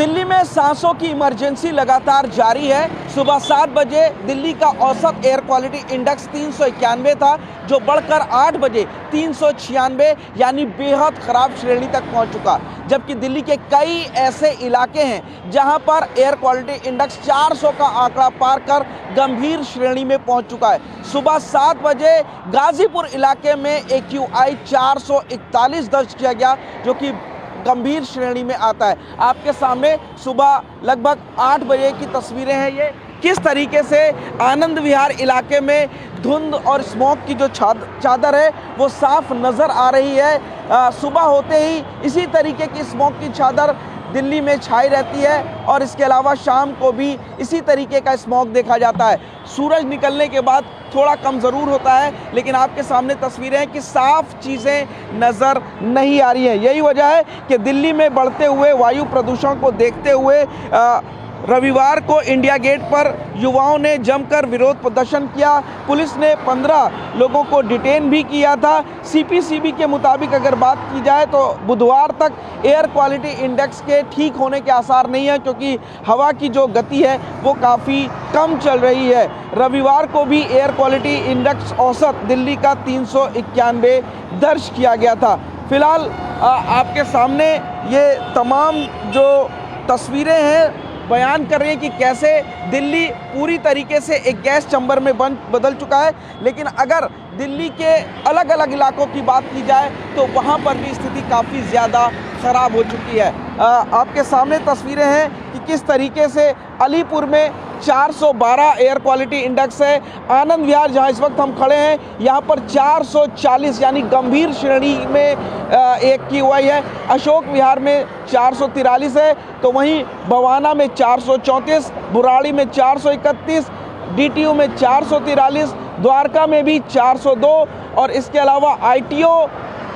दिल्ली में सांसों की इमरजेंसी लगातार जारी है। सुबह 7 बजे दिल्ली का औसत एयर क्वालिटी इंडेक्स 391 था, जो बढ़कर 8 बजे 396 यानी बेहद खराब श्रेणी तक पहुंच चुका। जबकि दिल्ली के कई ऐसे इलाके हैं जहां पर एयर क्वालिटी इंडेक्स 400 का आंकड़ा पार कर गंभीर श्रेणी में पहुंच चुका है। सुबह 7 बजे गाजीपुर इलाके में AQI 441 दर्ज किया गया, जो कि गंभीर श्रेणी में आता है। आपके सामने सुबह लगभग 8 बजे की तस्वीरें हैं। ये किस तरीके से आनंद विहार इलाके में धुंध और स्मोक की जो चादर है वो साफ नज़र आ रही है। सुबह होते ही इसी तरीके की स्मोक की चादर दिल्ली में छाई रहती है और इसके अलावा शाम को भी इसी तरीके का स्मॉग देखा जाता है। सूरज निकलने के बाद थोड़ा कम ज़रूर होता है, लेकिन आपके सामने तस्वीरें हैं कि साफ चीज़ें नज़र नहीं आ रही हैं। यही वजह है कि दिल्ली में बढ़ते हुए वायु प्रदूषण को देखते हुए रविवार को इंडिया गेट पर युवाओं ने जमकर विरोध प्रदर्शन किया। पुलिस ने 15 लोगों को डिटेन भी किया था। CPCB के मुताबिक अगर बात की जाए तो बुधवार तक एयर क्वालिटी इंडेक्स के ठीक होने के आसार नहीं है, क्योंकि हवा की जो गति है वो काफ़ी कम चल रही है। रविवार को भी एयर क्वालिटी इंडेक्स औसत दिल्ली का 391 दर्ज किया गया था। फिलहाल आपके सामने ये तमाम जो तस्वीरें हैं बयान कर रही है कि कैसे दिल्ली पूरी तरीके से एक गैस चैम्बर में बदल चुका है। लेकिन अगर दिल्ली के अलग अलग इलाकों की बात की जाए तो वहाँ पर भी स्थिति काफ़ी ज़्यादा ख़राब हो चुकी है। आपके सामने तस्वीरें हैं कि किस तरीके से अलीपुर में 412 एयर क्वालिटी इंडेक्स है। आनंद विहार जहाँ इस वक्त हम खड़े हैं यहाँ पर 440 यानी गंभीर श्रेणी में AQI है। अशोक विहार में 443 है, तो वहीं बवाना में 434, बुराड़ी में 431, DTU में 443, द्वारका में भी 402 और इसके अलावा ITO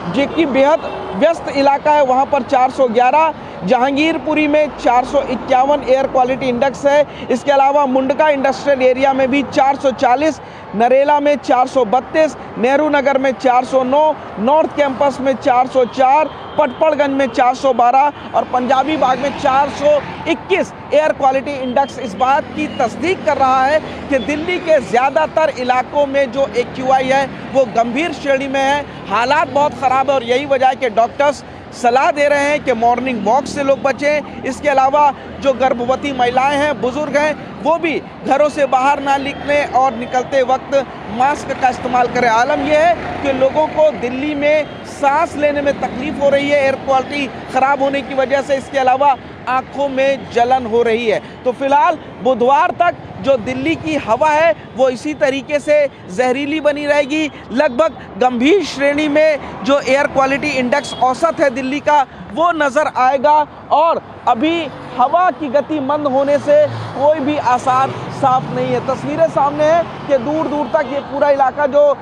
जो कि बेहद व्यस्त इलाका है वहाँ पर 411, जहांगीरपुरी में 451 एयर क्वालिटी इंडेक्स है। इसके अलावा मुंडका इंडस्ट्रियल एरिया में भी 440, नरेला में 432, नेहरू नगर में 409, नॉर्थ कैंपस में 404, पटपड़गंज में 412 और पंजाबी बाग में 421 एयर क्वालिटी इंडेक्स इस बात की तस्दीक कर रहा है कि दिल्ली के ज़्यादातर इलाकों में जो AQI है वो गंभीर श्रेणी में है। हालात बहुत ख़राब है और यही वजह है कि डॉक्टर्स सलाह दे रहे हैं कि मॉर्निंग वॉक से लोग बचें। इसके अलावा जो गर्भवती महिलाएं हैं, बुजुर्ग हैं, वो भी घरों से बाहर ना निकलें और निकलते वक्त मास्क का इस्तेमाल करें। आलम यह है कि लोगों को दिल्ली में सांस लेने में तकलीफ हो रही है एयर क्वालिटी ख़राब होने की वजह से। इसके अलावा आँखों में जलन हो रही है। तो फिलहाल बुधवार तक जो दिल्ली की हवा है वो इसी तरीके से जहरीली बनी रहेगी। लगभग गंभीर श्रेणी में जो एयर क्वालिटी इंडेक्स औसत है दिल्ली का वो नज़र आएगा और अभी हवा की गति मंद होने से कोई भी आसार साफ नहीं है। तस्वीरें सामने हैं कि दूर दूर तक ये पूरा इलाका जो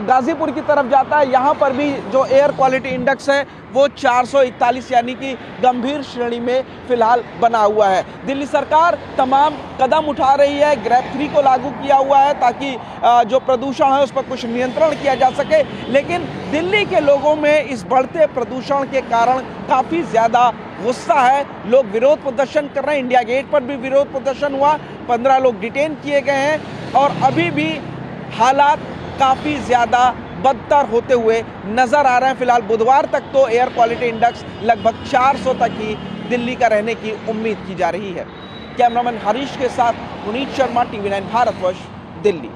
गाजीपुर की तरफ जाता है यहाँ पर भी जो एयर क्वालिटी इंडेक्स है वो 441 यानी कि गंभीर श्रेणी में फिलहाल बना हुआ है। दिल्ली सरकार तमाम कदम उठा रही है। ग्रेड 3 को लागू किया हुआ है ताकि जो प्रदूषण है उस पर कुछ नियंत्रण किया जा सके, लेकिन दिल्ली के लोगों में इस बढ़ते प्रदूषण के कारण काफ़ी ज़्यादा गुस्सा है। लोग विरोध प्रदर्शन कर रहे हैं। इंडिया गेट पर भी विरोध प्रदर्शन हुआ, 15 लोग डिटेन किए गए हैं और अभी भी हालात काफ़ी ज़्यादा बदतर होते हुए नज़र आ रहे हैं। फिलहाल बुधवार तक तो एयर क्वालिटी इंडेक्स लगभग 400 तक ही दिल्ली का रहने की उम्मीद की जा रही है। कैमरामैन हरीश के साथ पुनीत शर्मा, TV9 भारतवर्ष, दिल्ली।